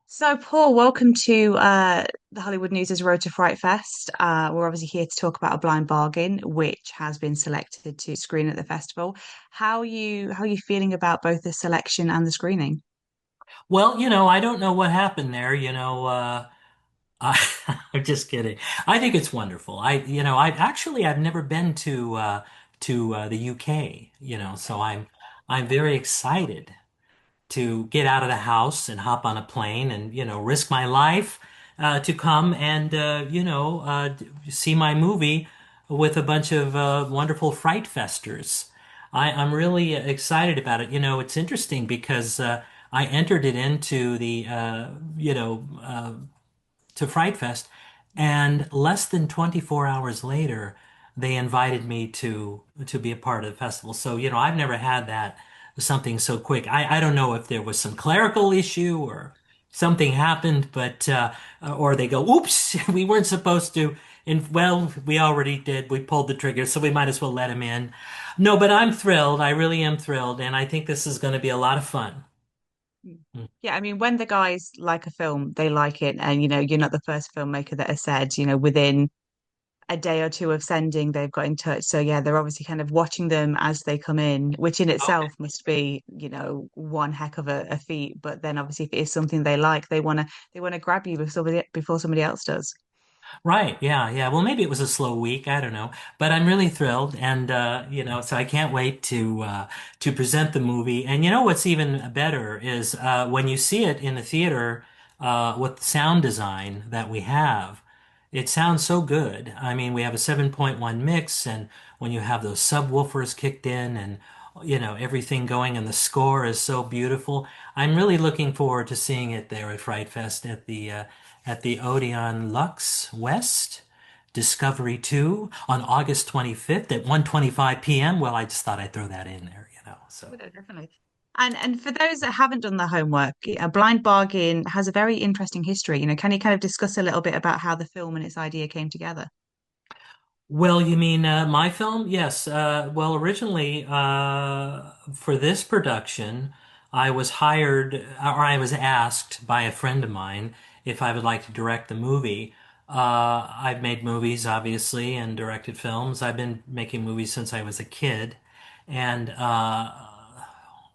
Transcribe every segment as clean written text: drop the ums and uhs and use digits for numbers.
So, Paul, welcome to the Hollywood News' Road to Fright Fest. We're obviously here to talk about A Blind Bargain, which has been selected to screen at the festival. How are you feeling about both the selection and the screening? Well, I don't know what happened there. I, I'm just kidding. I think it's wonderful. I've never been to the UK. So I'm very excited to get out of the house and hop on a plane and risk my life to come and see my movie with a bunch of wonderful Fright Festers. I'm really excited about it. It's interesting because I entered it into the to Fright Fest, and less than 24 hours later, they invited me to be a part of the festival. So, I've never had that something so quick. I don't know if there was some clerical issue or something happened, but or they go, "Oops, we weren't supposed to." And well, we already did. We pulled the trigger, so we might as well let him in. No, but I'm thrilled. I really am thrilled, and I think this is going to be a lot of fun. Yeah, I mean, when the guys like a film, they like it, and you're not the first filmmaker that has said, within a day or two of sending, they've got in touch. So yeah, they're obviously kind of watching them as they come in, which in itself must be, one heck of a feat. But then obviously if it is something they like, they want to grab you before somebody else does. Right. Yeah. Yeah. Well, maybe it was a slow week. I don't know, but I'm really thrilled, and so I can't wait to present the movie. And what's even better is when you see it in the theater with the sound design that we have. It sounds so good. I mean, we have a 7.1 mix, and when you have those subwoofers kicked in, and everything going, and the score is so beautiful. I'm really looking forward to seeing it there at Fright Fest at the Odeon Lux West Discovery 2 on August 25th at 1:25 p.m. Well, I just thought I'd throw that in there, so. Oh, no, definitely. And for those that haven't done the homework, a blind bargain has a very interesting history. Can you kind of discuss a little bit about how the film and its idea came together? Well, you mean my film? Yes. Well, originally for this production, I was hired or I was asked by a friend of mine if I would like to direct the movie. I've made movies, obviously, and directed films. I've been making movies since I was a kid, and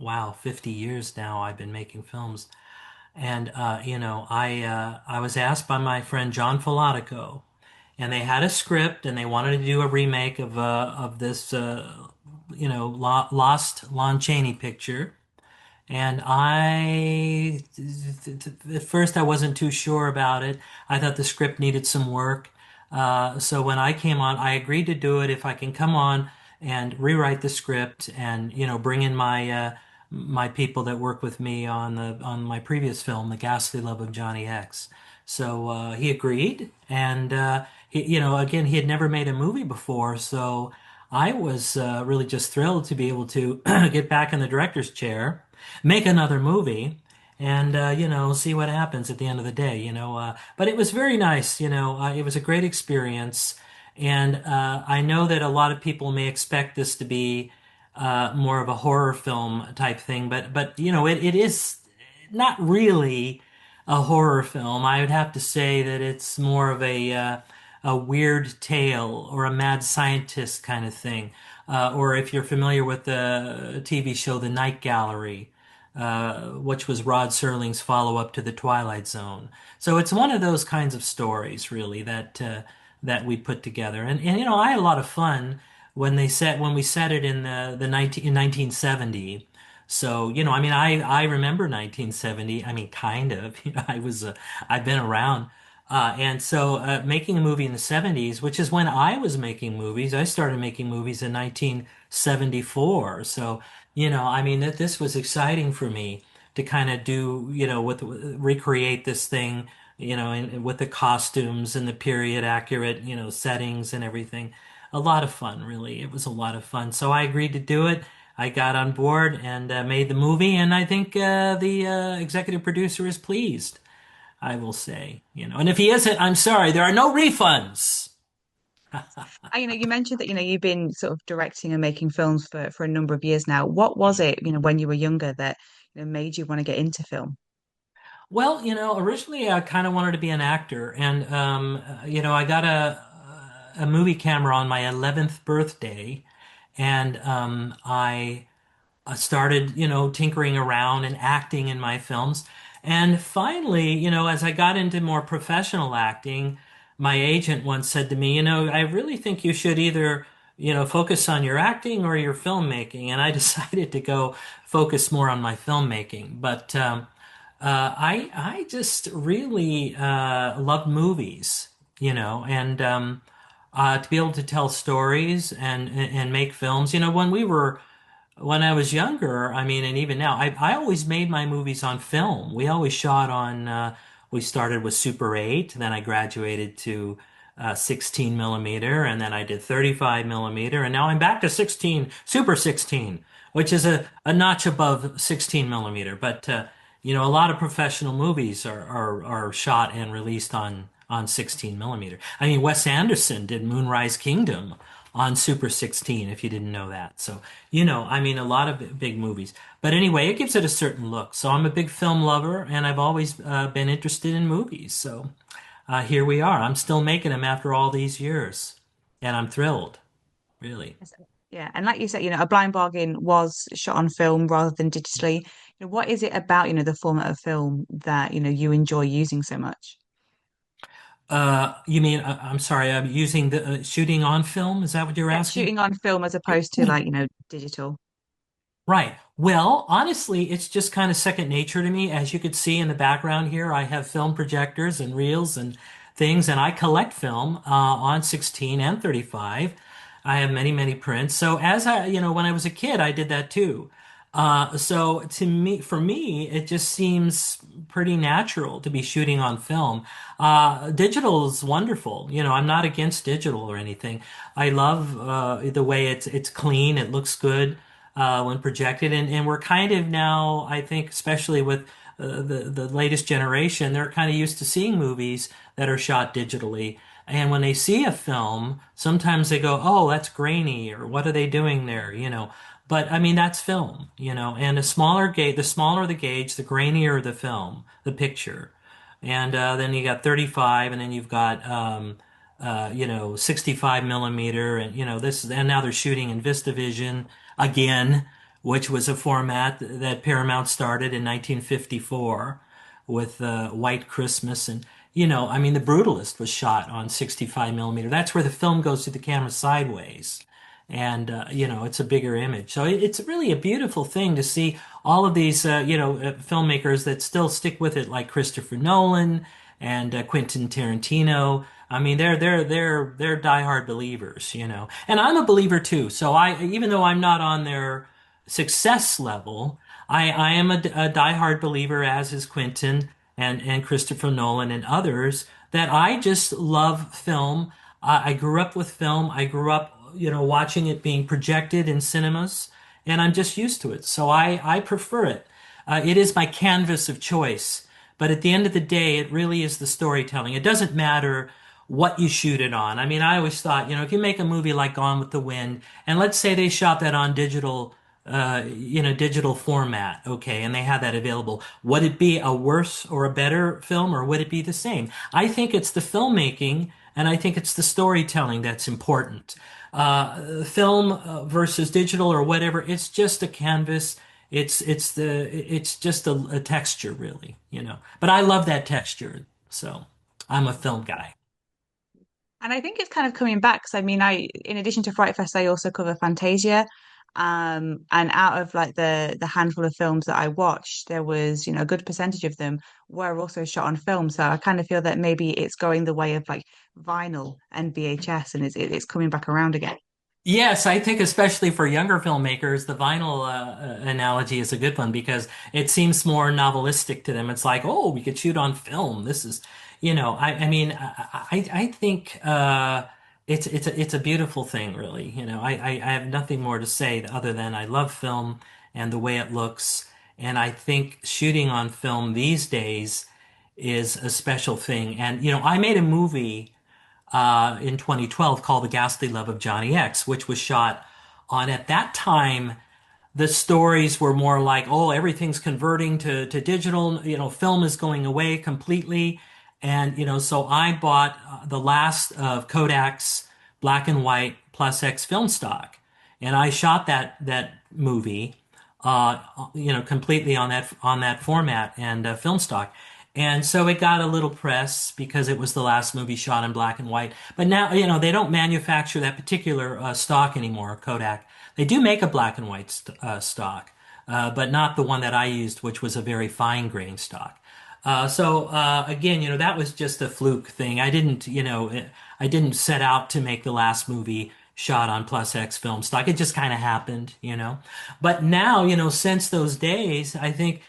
wow, 50 years now I've been making films. And I was asked by my friend John Falotico, and they had a script, and they wanted to do a remake of this lost Lon Chaney picture. And at first I wasn't too sure about it. I thought the script needed some work. So when I came on, I agreed to do it if I can come on and rewrite the script and bring in my people that work with me on my previous film, The Ghastly Love of Johnny X. So he agreed, and again, he had never made a movie before, so I was really just thrilled to be able to get back in the director's chair, make another movie, and see what happens at the end of the day. But it was very nice. It was a great experience, and I know that a lot of people may expect this to be more of a horror film type thing, but it is not really a horror film. I would have to say that it's more of a weird tale or a mad scientist kind of thing. Or if you're familiar with the TV show The Night Gallery, which was Rod Serling's follow-up to The Twilight Zone. So it's one of those kinds of stories, really, that we put together. And I had a lot of fun when we set it in in 1970. So, I mean, I remember 1970. I mean, kind of. I've been around. And so, making a movie in the 70s, which is when I was making movies, I started making movies in 1974. So, I mean, that this was exciting for me to kind of do, recreate this thing, with the costumes and the period accurate, settings and everything. A lot of fun, really. It was a lot of fun. So I agreed to do it. I got on board and made the movie, and I think the executive producer is pleased. I will say, and if he isn't, I'm sorry, there are no refunds. You mentioned that, you've been sort of directing and making films for a number of years now. What was it, when you were younger that, made you want to get into film? Well, originally I kind of wanted to be an actor, and I got a movie camera on my 11th birthday, and I started, tinkering around and acting in my films. And finally, as I got into more professional acting, my agent once said to me, I really think you should either, focus on your acting or your filmmaking. And I decided to go focus more on my filmmaking. But I just really loved movies, and to be able to tell stories and make films. When I was younger, I mean, and even now, I always made my movies on film. We always shot on, we started with Super 8, then I graduated to 16 millimeter, and then I did 35 millimeter, and now I'm back to 16, Super 16, which is a notch above 16 millimeter. But, a lot of professional movies are shot and released on 16 millimeter. I mean, Wes Anderson did Moonrise Kingdom on Super 16, if you didn't know that. So, I mean, a lot of big movies. But anyway, it gives it a certain look. So I'm a big film lover, and I've always been interested in movies. So here we are. I'm still making them after all these years, and I'm thrilled, really. Yes. Yeah, and like you said, A Blind Bargain was shot on film rather than digitally. What is it about, the format of film that, you enjoy using so much? You mean, I'm sorry, I'm using the shooting on film? Is that what you're Yeah, asking? shooting on film as opposed to like, digital. Right. Well, honestly, it's just kind of second nature to me. As you could see in the background here, I have film projectors and reels and things, and I collect film on 16 and 35. I have many, many prints. So when I was a kid, I did that too. So for me, it just seems pretty natural to be shooting on film. Digital is wonderful. I'm not against digital or anything. I love the way it's clean. It looks good when projected. And we're kind of now, I think, especially with the latest generation, they're kind of used to seeing movies that are shot digitally. And when they see a film, sometimes they go, "Oh, that's grainy," or "What are they doing there?" But I mean, that's film, and the smaller the gauge, the grainier the film, the picture. And then you got 35, and then you've got 65 millimeter, and and now they're shooting in VistaVision again, which was a format that Paramount started in 1954 with White Christmas, and I mean, The Brutalist was shot on 65 millimeter. That's where the film goes to the camera sideways. And it's a bigger image, so it's really a beautiful thing to see all of these filmmakers that still stick with it, like Christopher Nolan and Quentin Tarantino. I mean, they're diehard believers, and I'm a believer too. So even though I'm not on their success level, I am a diehard believer, as is Quentin and Christopher Nolan and others, that I just love film. I grew up with film. I grew up, watching it being projected in cinemas, and I'm just used to it. So I prefer it. It is my canvas of choice. But at the end of the day, it really is the storytelling. It doesn't matter what you shoot it on. I mean, I always thought, if you make a movie like Gone with the Wind, and let's say they shot that on digital format, okay, and they had that available, would it be a worse or a better film, or would it be the same? I think it's the filmmaking, and I think it's the storytelling that's important. Film versus digital or whatever, it's just a canvas. It's just a texture, really, But I love that texture, so I'm a film guy. And I think it's kind of coming back because I mean, in addition to Fright Fest, I also cover Fantasia. And out of like the handful of films that I watched, there was, a good percentage of them were also shot on film. So I kind of feel that maybe it's going the way of like vinyl and VHS, and it's coming back around again. Yes, I think especially for younger filmmakers, the vinyl analogy is a good one because it seems more novelistic to them. It's like, oh, we could shoot on film. This is, I mean, I think it's a beautiful thing, really. I have nothing more to say other than I love film and the way it looks, and I think shooting on film these days is a special thing. And I made a movie in 2012 called The Ghastly Love of Johnny X, which was shot on, at that time, the stories were more like, oh, everything's converting to digital, film is going away completely. And, so I bought the last of Kodak's black and white plus X film stock. And I shot that movie, completely on that format and film stock. And so it got a little press because it was the last movie shot in black and white. But now, they don't manufacture that particular stock anymore, Kodak. They do make a black and white stock, but not the one that I used, which was a very fine grain stock. So again, that was just a fluke thing. I didn't set out to make the last movie shot on plus X film stock. It just kind of happened. But now, since those days, I think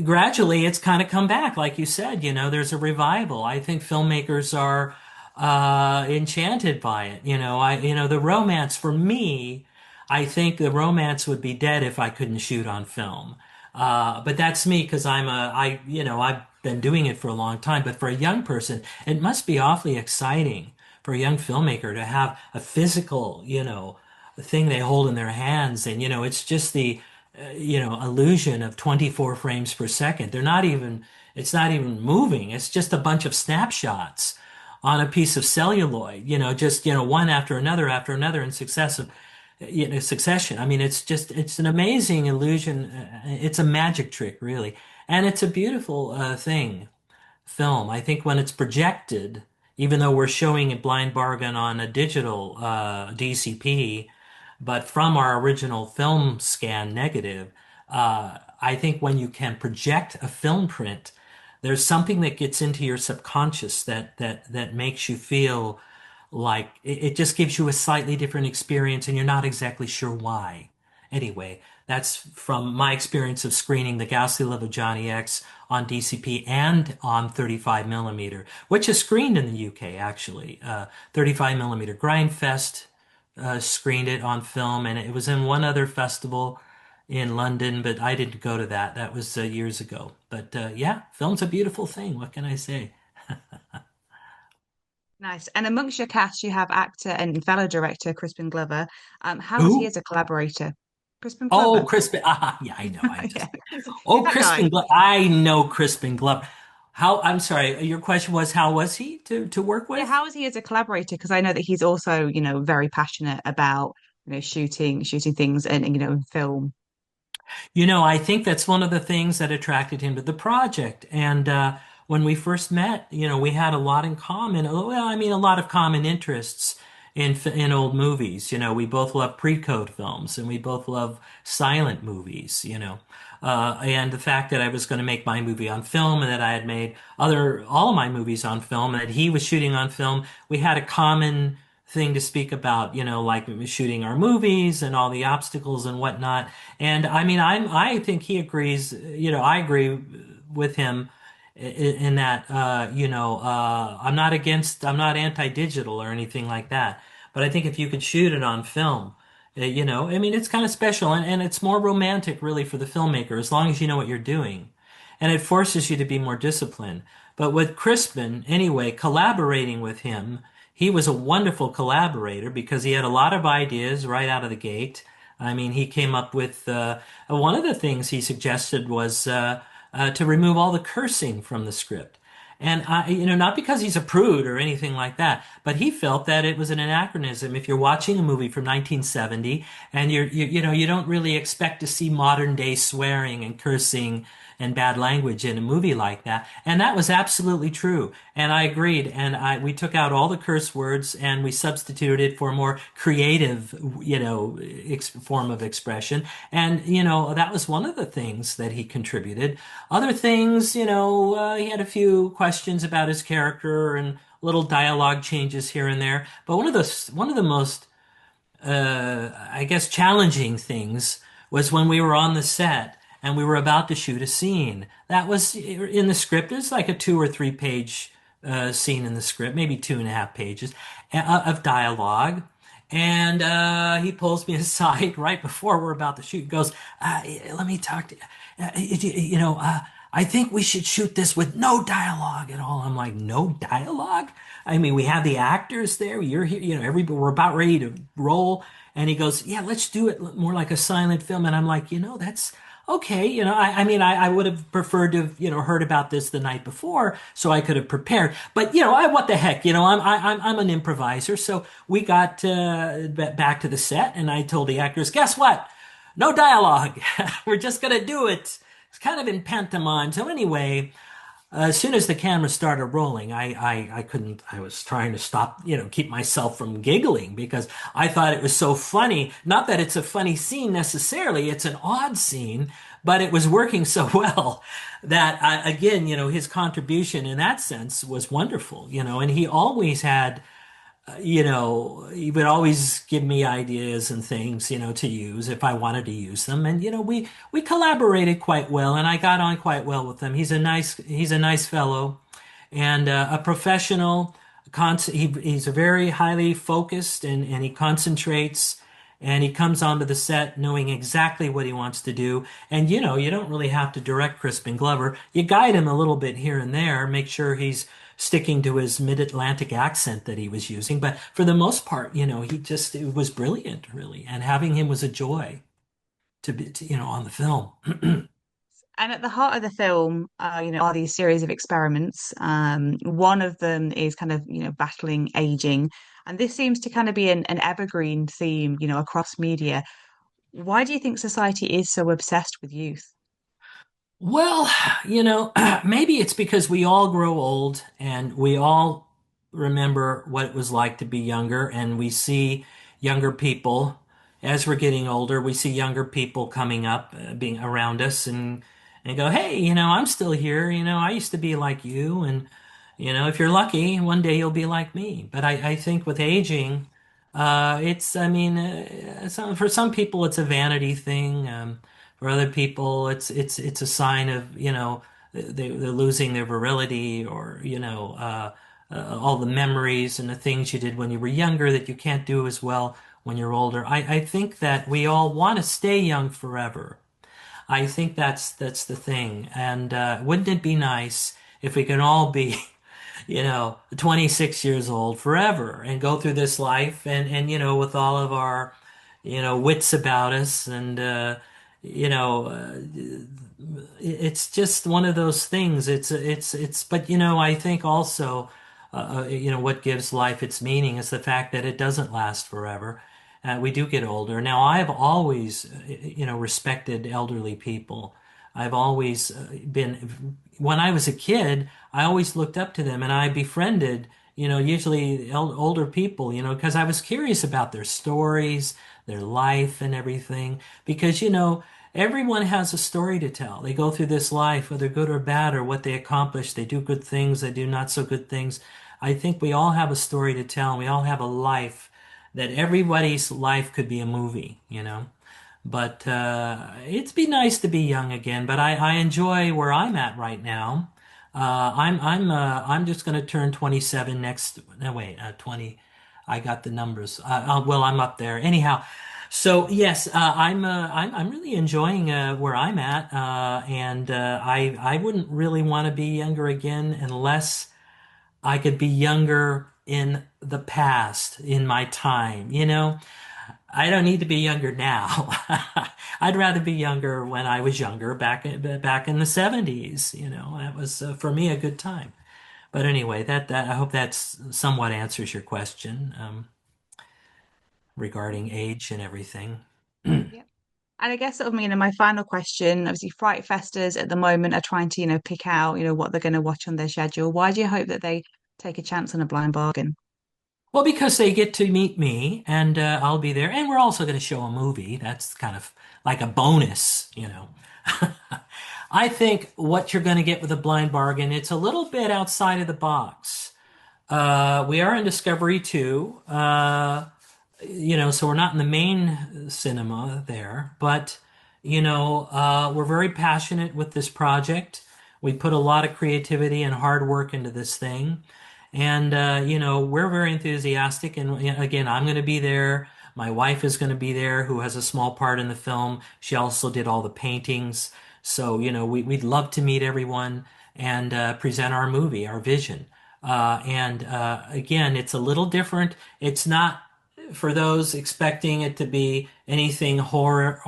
gradually it's kind of come back. Like you said, there's a revival. I think filmmakers are enchanted by it. The romance for me, I think the romance would be dead if I couldn't shoot on film. But that's me because I've been doing it for a long time. But for a young person, it must be awfully exciting for a young filmmaker to have a physical, thing they hold in their hands. And, it's just the, illusion of 24 frames per second. It's not even moving. It's just a bunch of snapshots on a piece of celluloid, just, one after another in succession. I mean, it's an amazing illusion. It's a magic trick, really. And it's a beautiful film. I think when it's projected, even though we're showing a blind bargain on a digital DCP, but from our original film scan negative, I think when you can project a film print, there's something that gets into your subconscious that makes you feel like it just gives you a slightly different experience, and you're not exactly sure why. Anyway, that's from my experience of screening The Ghastly Love of Johnny X on DCP and on 35 millimeter, which is screened in the UK actually. 35 millimeter Grindfest screened it on film, and it was in one other festival in London, but I didn't go to that. That was years ago. But yeah, film's a beautiful thing. What can I say? Nice. And amongst your cast, you have actor and fellow director Crispin Glover. How was he Who? as a collaborator? Crispin Oh, Glover. Crispin. Ah, yeah, I know. Yeah, he's Oh, that guy. Crispin Glover. I know Crispin Glover. I'm sorry. Your question was, how was he to work Yeah, with? how is he as a collaborator? Because I know that he's also, very passionate about, shooting things and, in film. I think that's one of the things that attracted him to the project. And when we first met, we had a lot in common. Well, I mean, a lot of common interests in old movies. We both love pre-code films, and we both love silent movies. And the fact that I was going to make my movie on film, and that I had made all of my movies on film, and that he was shooting on film, we had a common thing to speak about, like shooting our movies and all the obstacles and whatnot. And I mean, I think he agrees, I agree with him in that, I'm not anti-digital or anything like that. But I think if you could shoot it on film, I mean, it's kind of special, and it's more romantic really for the filmmaker as long as you know what you're doing. And it forces you to be more disciplined. But with Crispin, anyway, collaborating with him, he was a wonderful collaborator because he had a lot of ideas right out of the gate. I mean, he came up with one of the things he suggested was to remove all the cursing from the script. And not because he's a prude or anything like that, but he felt that it was an anachronism. If you're watching a movie from 1970 and you don't really expect to see modern day swearing and cursing and bad language in a movie like that. And that was absolutely true. And I agreed. And we took out all the curse words and we substituted it for a more creative, form of expression. And, that was one of the things that he contributed. Other things, he had a few questions about his character and little dialogue changes here and there. But one of the most I guess, challenging things was when we were on the set and we were about to shoot a scene. That was in the script. It's like a 2 or 3 page scene in the script, maybe 2.5 pages of dialogue. And he pulls me aside right before we're about to shoot. He goes, "Let me talk to you. I think we should shoot this with no dialogue at all. I'm like, no dialogue? I mean, we have the actors there. You're here, everybody, we're about ready to roll. And he goes, yeah, let's do it more like a silent film. And I'm like, that's okay. I mean, I would have preferred to have, heard about this the night before so I could have prepared. But, what the heck, I'm an improviser. So we got back to the set and I told the actors, guess what? No dialogue. We're just going to do it. It's kind of in pantomime. So anyway, as soon as the camera started rolling, I couldn't, I was trying to stop, keep myself from giggling because I thought it was so funny. Not that it's a funny scene necessarily, it's an odd scene, but it was working so well that, again, his contribution in that sense was wonderful, and he always had he would always give me ideas and things, to use if I wanted to use them. And, we collaborated quite well and I got on quite well with him. He's a nice fellow and a professional. He's a very highly focused and he concentrates and he comes onto the set knowing exactly what he wants to do. And, you don't really have to direct Crispin Glover. You guide him a little bit here and there, make sure he's sticking to his mid-Atlantic accent that he was using. But for the most part, it was brilliant, really. And having him was a joy to be, on the film. And at the heart of the film, are these series of experiments. One of them is kind of, battling aging. And this seems to kind of be an evergreen theme, across media. Why do you think society is so obsessed with youth? Well, maybe it's because we all grow old and we all remember what it was like to be younger, and we see younger people as we're getting older. We see younger people coming up, being around us, and go, "Hey, I'm still here. I used to be like you, and if you're lucky, one day you'll be like me." But I think with aging, I mean, for some people, it's a vanity thing. For other people, it's a sign of, they're losing their virility or, all the memories and the things you did when you were younger that you can't do as well when you're older. I think that we all want to stay young forever. I think that's the thing. And wouldn't it be nice if we can all be 26 years old forever and go through this life with all of our, wits about us and, you know, uh, it's just one of those things. But I think also, what gives life its meaning is the fact that it doesn't last forever. We do get older. Now, I've always, respected elderly people. I've always when I was a kid, I always looked up to them and I befriended, usually older people, because I was curious about their stories, their life and everything. Because, everyone has a story to tell. They go through this life, whether good or bad, or what they accomplish. They do good things, they do not so good things. I think we all have a story to tell. And we all have a life that everybody's life could be a movie, But it'd be nice to be young again. But I enjoy where I'm at right now. I'm just going to turn 27 next. No, wait, 20. I got the numbers. Well, I'm up there. Anyhow, so yes, I'm really enjoying where I'm at, and I wouldn't really want to be younger again unless I could be younger in the past, in my time. I don't need to be younger now. I'd rather be younger when I was younger, back in the '70s. That was for me a good time. But anyway, that I hope that somewhat answers your question regarding age and everything. Yep. And I guess my final question, obviously Fright Festers at the moment are trying to, pick out, what they're going to watch on their schedule. Why do you hope that they take a chance on a blind bargain? Well, because they get to meet me and I'll be there. And we're also going to show a movie. That's kind of like a bonus. I think what you're going to get with a blind bargain, it's a little bit outside of the box. We are in Discovery 2, so we're not in the main cinema there, but, we're very passionate with this project. We put a lot of creativity and hard work into this thing. And, we're very enthusiastic. And again, I'm going to be there. My wife is going to be there, who has a small part in the film. She also did all the paintings. So, we'd love to meet everyone and present our movie, our vision. And again, it's a little different. It's not for those expecting it to be anything horror,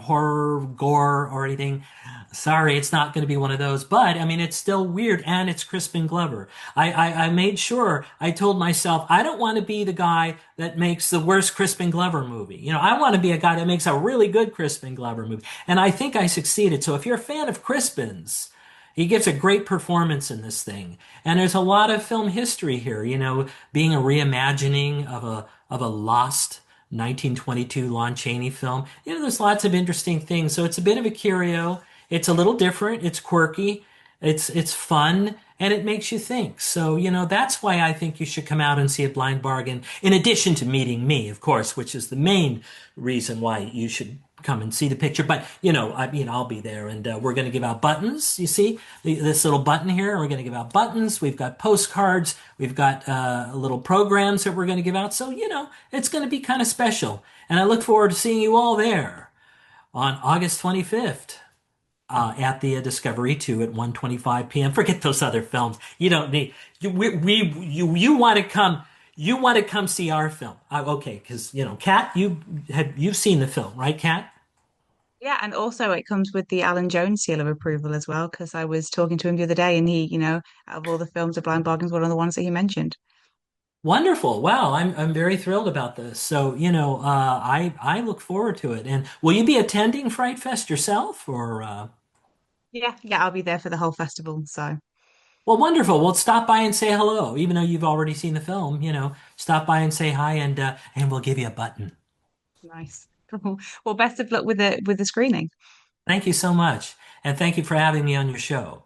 gore, or anything. Sorry, it's not going to be one of those. But I mean, it's still weird, and it's Crispin Glover. I made sure I told myself I don't want to be the guy that makes the worst Crispin Glover movie. I want to be a guy that makes a really good Crispin Glover movie, and I think I succeeded. So if you're a fan of Crispin's, he gives a great performance in this thing. And there's a lot of film history here, being a reimagining of a lost 1922 Lon Chaney film. There's lots of interesting things. So it's a bit of a curio. It's a little different. It's quirky. It's fun and it makes you think. So, that's why I think you should come out and see a Blind Bargain, in addition to meeting me, of course, which is the main reason why you should come and see the picture. But, I mean, I'll be there and we're going to give out buttons. You see this little button here? We're going to give out buttons. We've got postcards. We've got little programs that we're going to give out. So, it's going to be kind of special. And I look forward to seeing you all there on August 25th. At the Discovery 2 at 1:25 p.m. Forget those other films. You don't need you want to come. You want to come see our film. Okay, because Kat, you've seen the film, right, Kat? Yeah, and also it comes with the Alan Jones seal of approval as well, because I was talking to him the other day and he, out of all the films, The Blind Bargain's one of the ones that he mentioned. Wonderful. Wow, I'm very thrilled about this. So, I look forward to it. And will you be attending Fright Fest yourself, or? Yeah, yeah, I'll be there for the whole festival. So Well, wonderful. Well, stop by and say hello, even though you've already seen the film. Stop by and say hi, and we'll give you a button. nice. Well, best of luck with the screening. Thank you so much, and thank you for having me on your show.